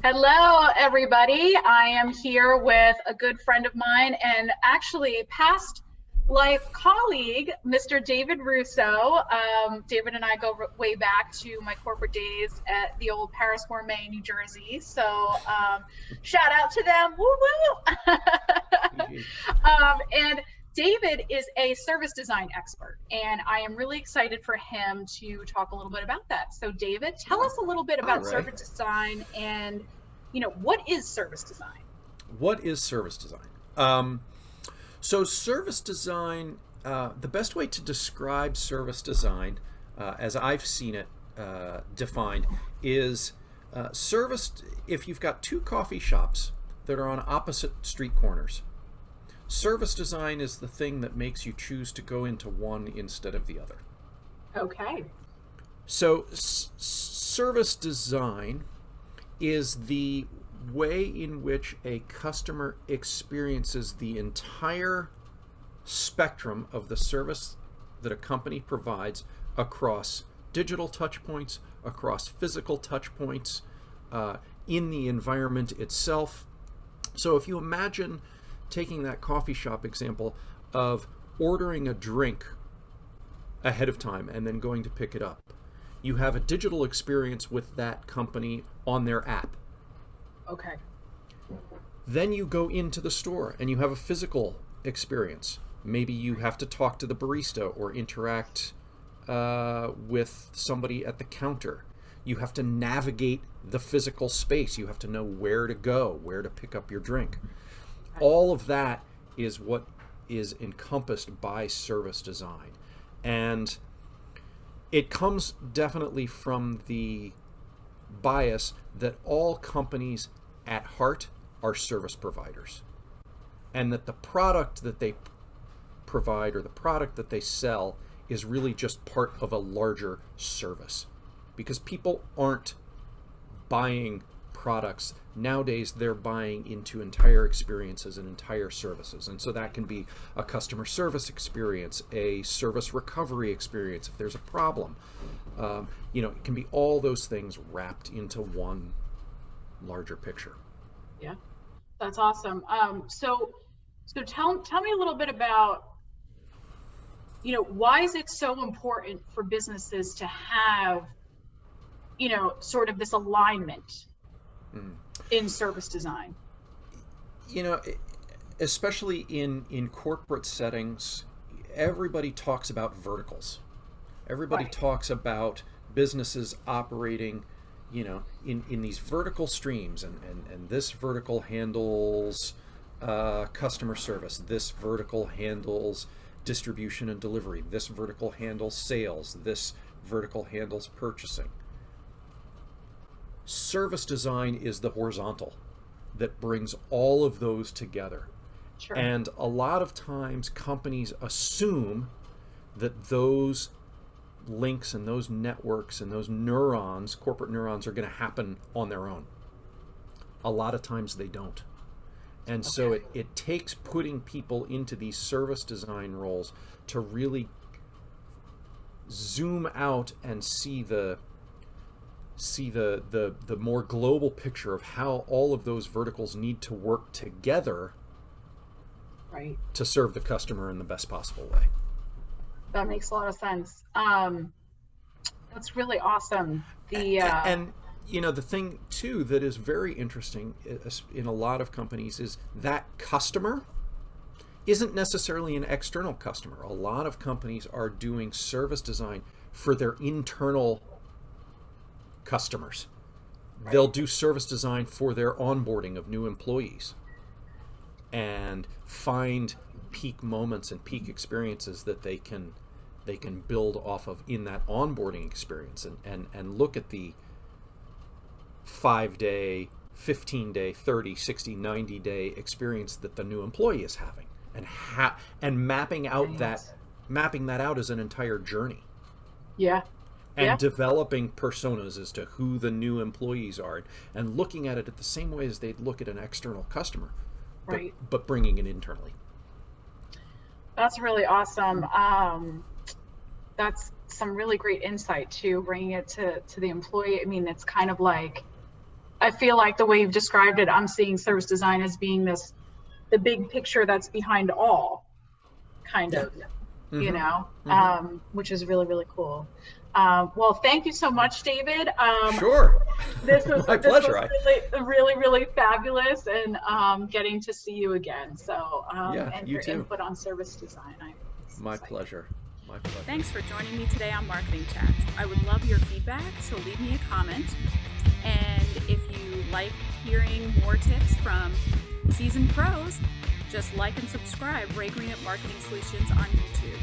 Hello, everybody. I am here with a good friend of mine and actually past life colleague, Mr. David Russo. David and I go way back to my corporate days at the old Paris Gourmet, New Jersey. So shout out to them. Woo woo. And David is a service design expert, and I am really excited for him to talk a little bit about that. So, David, tell us a little bit All about right. service design and, what is service design? What is service design? So, service design, the best way to describe service design, as I've seen it defined, is service. If you've got two coffee shops that are on opposite street corners, service design is the thing that makes you choose to go into one instead of the other. Okay. So, service design is the way in which a customer experiences the entire spectrum of the service that a company provides across digital touch points, across physical touch points, in the environment itself. So if you imagine taking that coffee shop example of ordering a drink ahead of time and then going to pick it up, you have a digital experience with that company on their app. Okay. Then you go into the store and you have a physical experience. Maybe you have to talk to the barista or interact with somebody at the counter. You have to navigate the physical space. You have to know where to go, where to pick up your drink. All of that is what is encompassed by service design. And it comes definitely from the bias that all companies at heart are service providers, and that the product that they provide or the product that they sell is really just part of a larger service, because people aren't buying products nowadays. They're buying into entire experiences and entire services, and so that can be a customer service experience, a service recovery experience if there's a problem. It can be all those things wrapped into one larger picture. Yeah, that's awesome. So tell me a little bit about, why is it so important for businesses to have, sort of this alignment Mm. in service design? You know, especially in corporate settings, everybody talks about verticals. Everybody Right. talks about businesses operating, in these vertical streams, and this vertical handles customer service. This vertical handles distribution and delivery. This vertical handles sales. This vertical handles purchasing. Service design is the horizontal that brings all of those together. Sure. And a lot of times companies assume that those links and those networks and those neurons, corporate neurons, are going to happen on their own. A lot of times they don't. And so Okay. it takes putting people into these service design roles to really zoom out and see the more global picture of how all of those verticals need to work together Right. to serve the customer in the best possible way. That makes a lot of sense. That's really awesome. And the thing too that is very interesting in a lot of companies is that customer isn't necessarily an external customer. A lot of companies are doing service design for their internal customers. Right. They'll do service design for their onboarding of new employees and find peak moments and peak experiences that they can build off of in that onboarding experience, and look at the 5-day, 15-day, 30, 60, 90-day experience that the new employee is having, and mapping that out as an entire journey, Yeah. and Yeah. developing personas as to who the new employees are, and looking at it at the same way as they'd look at an external customer, Right. but bringing it internally. That's really awesome. That's some really great insight too, bringing it to the employee. I mean, it's kind of like, I feel like the way you've described it, I'm seeing service design as being the big picture that's behind all, kind of, you know, which is really, really cool. Well, thank you so much, David. Sure. This was My pleasure. Really, really fabulous, and getting to see you again. So, and you your too. input on service design. My pleasure. My pleasure. Thanks for joining me today on Marketing Chats. I would love your feedback, so leave me a comment. And if you like hearing more tips from seasoned pros, just like and subscribe Ray Green at Marketing Solutions on YouTube.